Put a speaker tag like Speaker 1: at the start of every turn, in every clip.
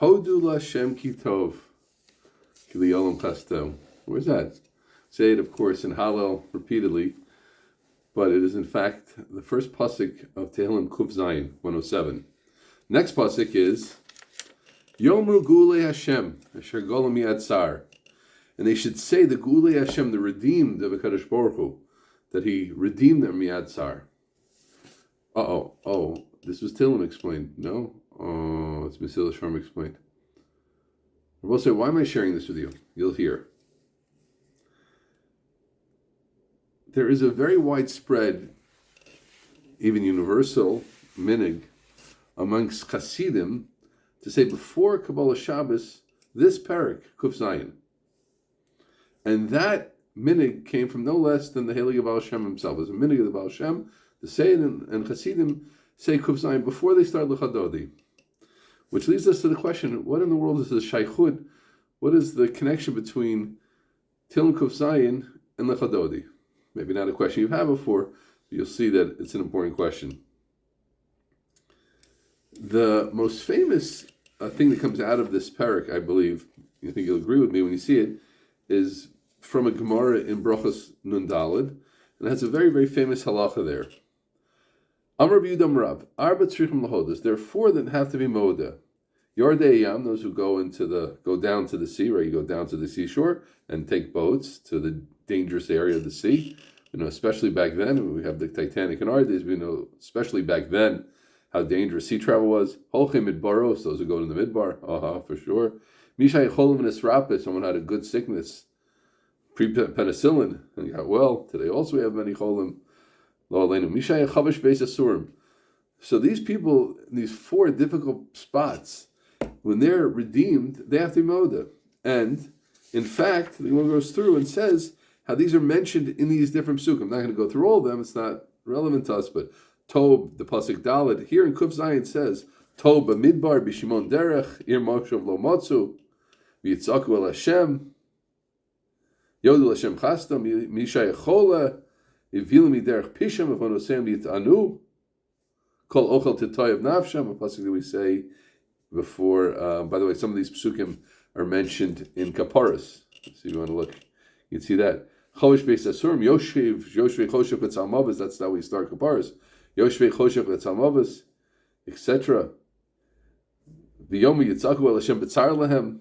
Speaker 1: Hodu Lashem Kitov. Where's that? Say it, of course, in Hallel repeatedly, but it is in fact the first pasuk of Tehillim Kuf Zayin 107. Next pasuk is Yomru Gulei Hashem Asher Golem Yad Sar, and they should say the Gulei Hashem, the redeemed of HaKadosh Baruch Hu, that He redeemed them Yad Sar. This was Tehillim explained. No, it's Mesilas Yesharim explained. I will say, why am I sharing this with you? You'll hear. There is a very widespread, even universal, minig amongst Hasidim to say before Kabbalah Shabbos, this parak, Kuf Zayin. And that minig came from no less than the Heilige Baal Shem himself. It was a minig of the Baal Shem to say it, and Hasidim say Kuf Zayin before they start L'chadodi. Which leads us to the question, what in the world is the shaychut? What is the connection between Tehillim Kuf Zayin and L'chadodi? Maybe not a question you've had before, but you'll see that it's an important question. The most famous thing that comes out of this parak, I believe, I think you'll agree with me when you see it, is from a Gemara in Brachos Nun Daled, and it has a very, very famous halacha there. Amar B'Yudam Rab, Arba Tzrichim Lahodas. There are four that have to be moda. Yardei Yam, those who go down to the sea, right? You go down to the seashore and take boats to the dangerous area of the sea. Especially back then, we have the Titanic in our days. We know, especially back then, how dangerous sea travel was. Holchem Midbaros, those who go to the Midbar, for sure. Mishay Cholim Nisrapis, someone had a good sickness, pre-penicillin, and got well. Today also we have many Cholim. So these people, in these four difficult spots, when they're redeemed, they have to be moda. And in fact, the one goes through and says how these are mentioned in these different psukim. I'm not going to go through all of them; it's not relevant to us. But Tob, the pasuk Dalet, here in Kuf Zayin says Tob b'midbar b'shimon derech ir moshav lo motzu v'yitzaku el Hashem yodu Hashem chastam mishay chola. Ivilimi derech pisham afonosem yitanu kol ochel titoy of nafsham. A pasuk that we say before. By the way, some of these psukim are mentioned in Kaparas. So you want to look, you can see that. Chosh beis asurim yoshev choshev letzalmavos. That's how we start Kaparas. Yoshev choshev letzalmavos, etc. V'yomi yitzaku el Hashem b'tzar lehem.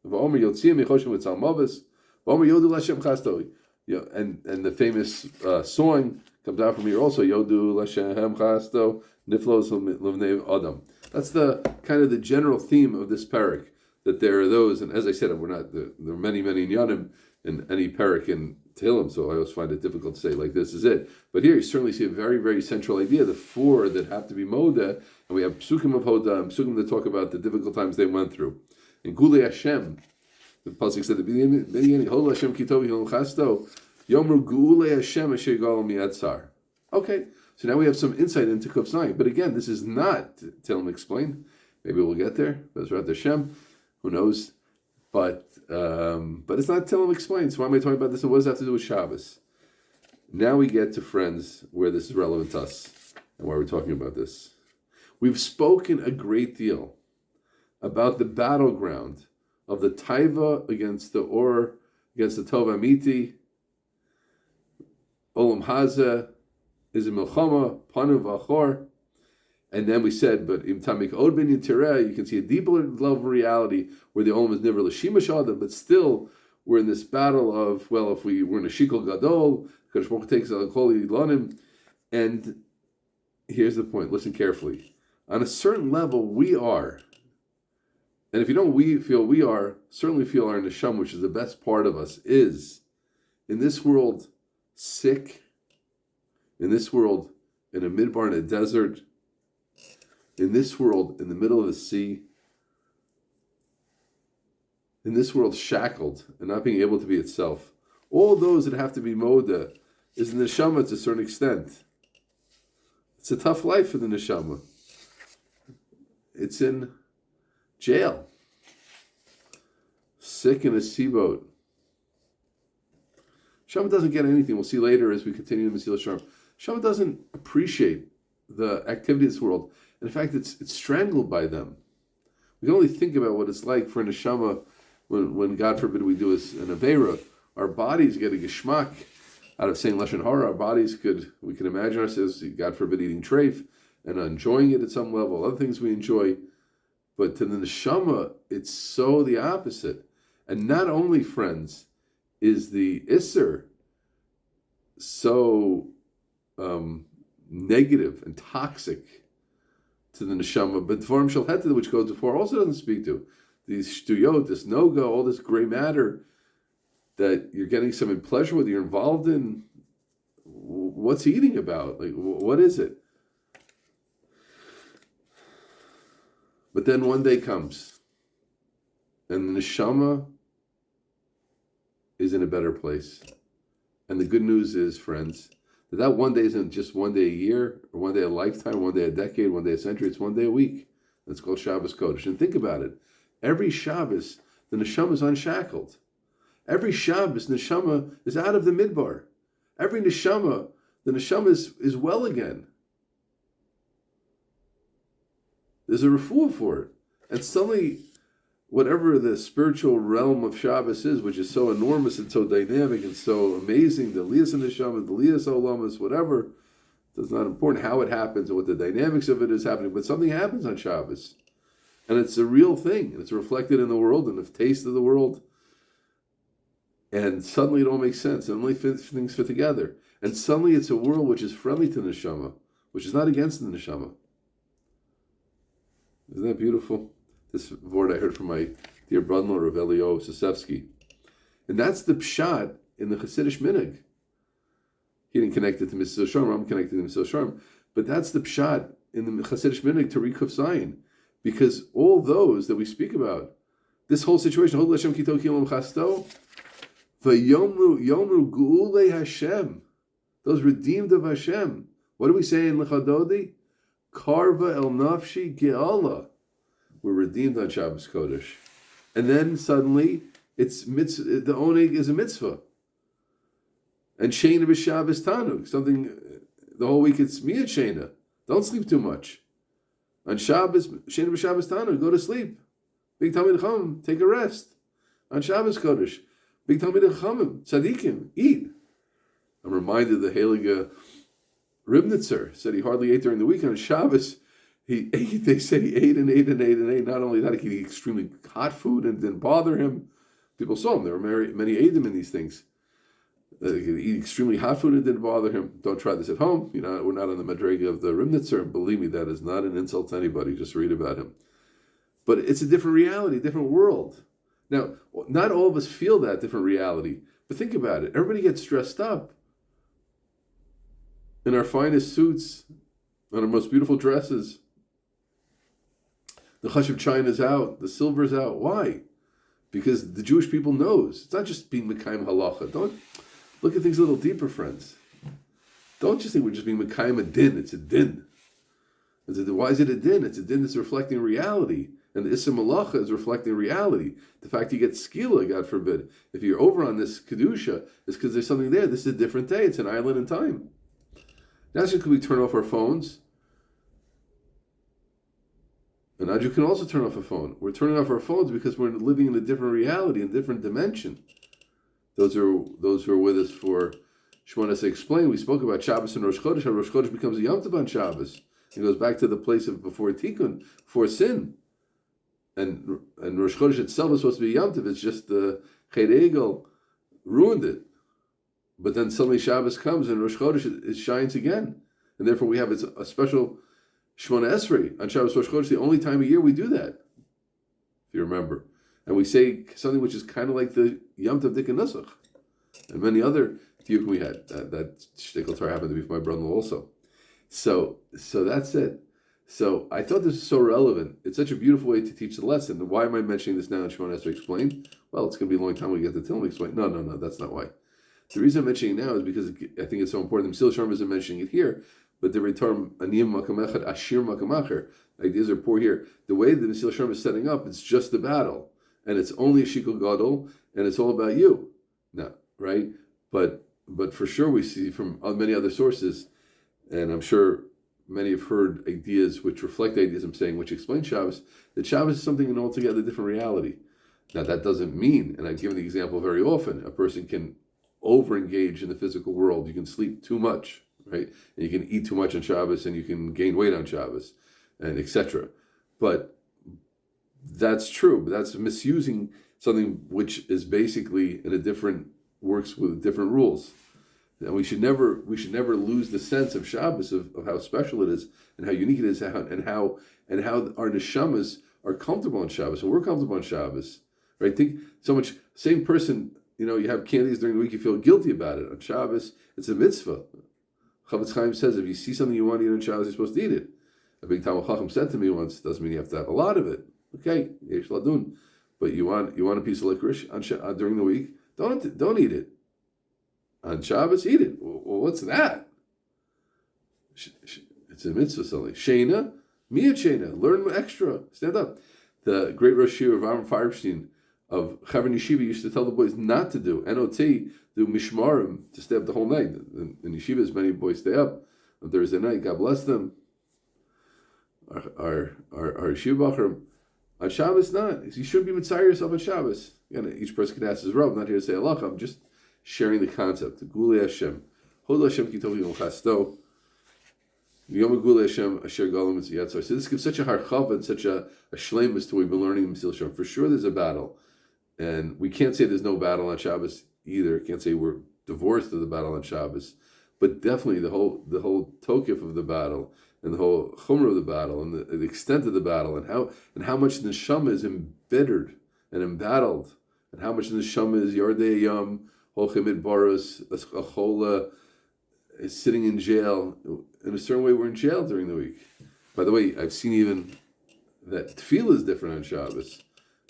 Speaker 1: V'omer yotziyim choshev letzalmavos. V'omer yodu l'Hashem chastoi. And the famous song comes out from here also. Yodu Lashem Chasto Niflos Levnei Adam. That's the kind of the general theme of this parak. That there are those, and as I said, there are many inyanim in any parak in Tehillim. So I always find it difficult to say like this is it. But here you certainly see a very, very central idea. The four that have to be moda, and we have psukim of hoda and psukim that talk about the difficult times they went through. In Gulei Hashem, the pasuk said, "Hol Hashem kitovi hol chasto yomru gulei Hashem asher golem yad sar." Okay, so now we have some insight into Kuf Zayin. But again, this is not Tehillim explained. Maybe we'll get there. Bezrat Hashem, who knows? But it's not Tehillim explained. So why am I talking about this? And what does that have to do with Shabbos? Now we get to, friends, where this is relevant to us and why we're talking about this. We've spoken a great deal about the battleground of the Taiva against the Or, against the Tov Amiti. Olam Hazeh is a Milchama, Panu V'achor. And then we said, but Im Tamik Od Ben Yitireh, you can see a deeper level of reality where the Olam is never L'Shimash Adam, but still we're in this battle of, well, if we're in a Shikol Gadol, Kadosh Baruch Hu takes Al Kol Yidlanim. And here's the point, listen carefully. On a certain level, we are, and if you don't feel we are, certainly feel our neshama, which is the best part of us, is in this world sick, in this world in a midbar in a desert, in this world in the middle of the sea, in this world shackled and not being able to be itself. All those that have to be moda is the neshama to a certain extent. It's a tough life for the neshama. It's in jail, sick in a seaboat. Shama doesn't get anything. We'll see later as we continue in Mesilas Yesharim. Shama doesn't appreciate the activity of this world. In fact, it's strangled by them. We can only think about what it's like for a neshama when God forbid we do an avera. Our bodies get a geschmack out of saying lashon hara. Our bodies we can imagine ourselves, God forbid, eating treif and enjoying it at some level. Other things we enjoy, but to the neshama, it's so the opposite. And not only, friends, is the isser so negative and toxic to the neshama, but Dvarim Shel Heter, which goes before, also doesn't speak to. These shtuyot, this no-go, all this gray matter that you're getting some pleasure with, you're involved in. What's he eating about? Like, what is it? But then one day comes, and the neshama is in a better place. And the good news is, friends, that one day isn't just one day a year, or one day a lifetime, one day a decade, one day a century. It's one day a week. It's called Shabbos Kodesh. And think about it. Every Shabbos, the neshama is unshackled. Every Shabbos, neshama is out of the midbar. Every neshama, the neshama is well again. There's a refuah for it. And suddenly, whatever the spiritual realm of Shabbos is, which is so enormous and so dynamic and so amazing, the Liyas and Neshama, the Liyas Olamas, whatever, it's not important how it happens or what the dynamics of it is happening, but something happens on Shabbos. And it's a real thing, and it's reflected in the world and the taste of the world. And suddenly it all makes sense, and suddenly things fit together. And suddenly it's a world which is friendly to the Neshama, which is not against the Neshama. Isn't that beautiful? This word I heard from my dear brother-in-law, Rav Elio Sosevsky. And that's the pshat in the Hasidic minhag. He didn't connect it to Mesilas Yesharim, I'm connected to Mesilas Yesharim. But that's the pshat in the Hasidic minhag to Rikuf Zayin. Because all those that we speak about, this whole situation, Hod Hashem Kito Kilom Chasto, V'yomru Geulei Hashem, those redeemed of Hashem. What do we say in Lechadodi? Karva El Nafshi Ge'ala. We're redeemed on Shabbos Kodesh. And then suddenly, it's mitzvah, the oneg is a mitzvah. And Shena b'Shabbos Tanug, something, the whole week it's Miyat Shena. Don't sleep too much. On Shabbos, Shena b'Shabbos Tanug, go to sleep. Big Talmid Chacham, take a rest. On Shabbos Kodesh, Big Talmid Chachamim, Tzadikim, eat. I'm reminded the Heilige Ribnitzer said he hardly ate during the week. On Shabbos, he ate, they said he ate and ate and ate and ate. Not only that, he could eat extremely hot food and it didn't bother him. People saw him. There were many Eidim in these things. He could eat extremely hot food and it didn't bother him. Don't try this at home. We're not on the Madrega of the Ribnitzer. Believe me, that is not an insult to anybody. Just read about him. But it's a different reality, different world. Now, not all of us feel that different reality. But think about it. Everybody gets dressed up in our finest suits, on our most beautiful dresses. The Chashav China's out, the silver's out. Why? Because the Jewish people knows. It's not just being Mekayim Halacha. Don't look at things a little deeper, friends. Don't just think we're just being Mekayim a din. It's a din. Why is it a din? It's a din that's reflecting reality. And the Issa Malacha is reflecting reality. The fact you get skila, God forbid, if you're over on this Kedusha, is because there's something there. This is a different day. It's an island in time. Not just because we turn off our phones. And now you can also turn off a phone. We're turning off our phones because we're living in a different reality, in a different dimension. Those who are with us for Shemona Esrei Explain, we spoke about Shabbos and Rosh Chodesh. How Rosh Chodesh becomes a Yom Tov on Shabbos. It goes back to the place of before Tikkun, before sin. And Rosh Chodesh itself is supposed to be Yom Tov. It's just the Chet Egel ruined it. But then suddenly Shabbos comes and Rosh Chodesh it shines again. And therefore we have a special Shemona Esrei on Shabbos Rosh Chodesh, the only time of year we do that, if you remember. And we say something which is kind of like the Yom Tov Dika Nusach. And many other Tiyukim we had. That Shtickle Torah happened to be for my brother also. So that's it. So I thought this was so relevant. It's such a beautiful way to teach the lesson. Why am I mentioning this now in Shemona Esrei Explained? Well, it's going to be a long time when we get to Tilm Explain. No, that's not why. The reason I'm mentioning it now is because I think it's so important. Mesilas Yesharim isn't mentioning it here, but the term Aniyim Makam Echad, Ashir Makam Acher, ideas are poor here. The way that Mesilas Yesharim is setting up, it's just the battle, and it's only a Shikul Gadol, and it's all about you. No, right? But for sure we see from many other sources, and I'm sure many have heard ideas which reflect the ideas I'm saying, which explain Shabbos, that Shabbos is something in altogether different reality. Now that doesn't mean, and I've given the example very often, a person can over-engage in the physical world. You can sleep too much, right? And you can eat too much on Shabbos, and you can gain weight on Shabbos, and etc. But that's true, but that's misusing something which is basically in a different, works with different rules. And we should never lose the sense of Shabbos, of how special it is and how unique it is, and how our neshamas are comfortable on Shabbos, and we're comfortable on Shabbos, right? Think so much. Same person, you have candies during the week, you feel guilty about it. On Shabbos, it's a mitzvah. Chavetz Chaim says if you see something you want to eat on Shabbos, you're supposed to eat it. A big Talmud Chacham said to me once, doesn't mean you have to have a lot of it. Okay, yesh ladun, but you want a piece of licorice during the week, don't eat it. On Shabbos, eat it. Well, what's that? It's a mitzvah something. Sheina, miyat sheina. Learn extra. Stand up. The great Rosh Yeshiva of Aaron Feinstein of Chavon Yeshiva used to tell the boys not to do NOT, do mishmarim, to stay up the whole night. In yeshivas, many boys stay up on Thursday night. God bless them. Our yeshiva bacher. On Shabbos, not. You shouldn't be mitzayir yourself on Shabbos. Again, each person can ask his rab. I'm not here to say halacha. I'm just sharing the concept. Gulei Hashem. Hod Hashem ki tov yom chasto. Yom Gulei Hashem asher galam es yatzar. So this gives such a harchav and such a shleimus to what we've been learning in Mesilas Yesharim. For sure there's a battle. And we can't say there's no battle on Shabbos either. Can't say we're divorced of the battle on Shabbos. But definitely the whole tokif of the battle and the whole chumrah of the battle and the extent of the battle and how much the neshama is embittered and embattled and how much the neshama is yardei yam holchimid baros a chola is sitting in jail. In a certain way, we're in jail during the week. By the way, I've seen even that tefillah is different on Shabbos.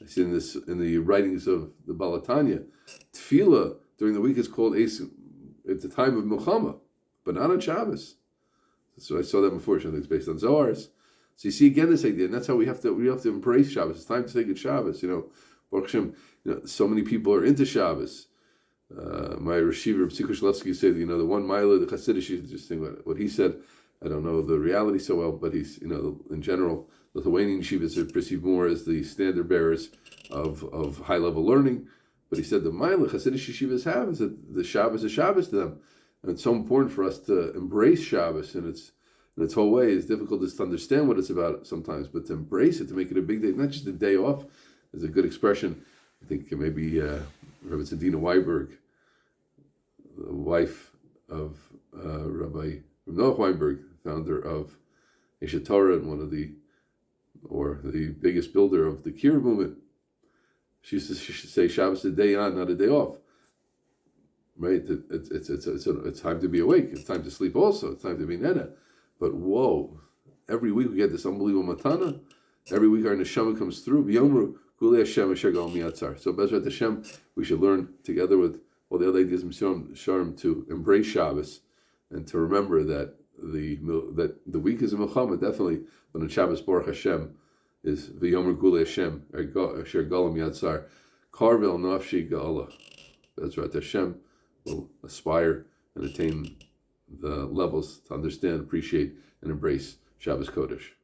Speaker 1: I've seen this in the writings of the Balatanya. Tefillah during the week is called at the time of Milchama, but not on Shabbos. So I saw that before. I think it's based on Zohars. So you see again this idea, and that's how we have to embrace Shabbos. It's time to take it Shabbos. Baruch Hashem, so many people are into Shabbos. My Rashiva Psikushlavsky said, the one Mila, the Hasidic, just think about what he said. I don't know the reality so well, but he's, in general, the Lithuanian yeshivas are perceived more as the standard bearers of high level learning. But he said the Mila Hasidic yeshivas have is that the Shabbos is Shabbos to them. And it's so important for us to embrace Shabbos in its whole way. It's difficult just to understand what it's about sometimes, but to embrace it, to make it a big day, not just a day off, is a good expression. I think maybe Rabbi Tzadina Weinberg, the wife of Rabbi Noach Weinberg, founder of Eshet Torah and the biggest builder of the Kiruv movement, she should say Shabbos is a day on, not a day off. Right? It's time to be awake. It's time to sleep also. It's time to be nena. But whoa, every week we get this unbelievable matana. Every week our neshama comes through. V'yomru gulei Hashem asher galam miyatzar. So Bezrat Hashem, we should learn together with all the other ideas of Mesilas Yesharim to embrace Shabbos and to remember that the week is a milchama, definitely, but on Shabbos Baruch Hashem is v'yomru gulei Hashem asher galam miyatzar. Karvel nafshi ga'ala. Bezrat Hashem will aspire and attain the levels to understand, appreciate, and embrace Shabbos Kodesh.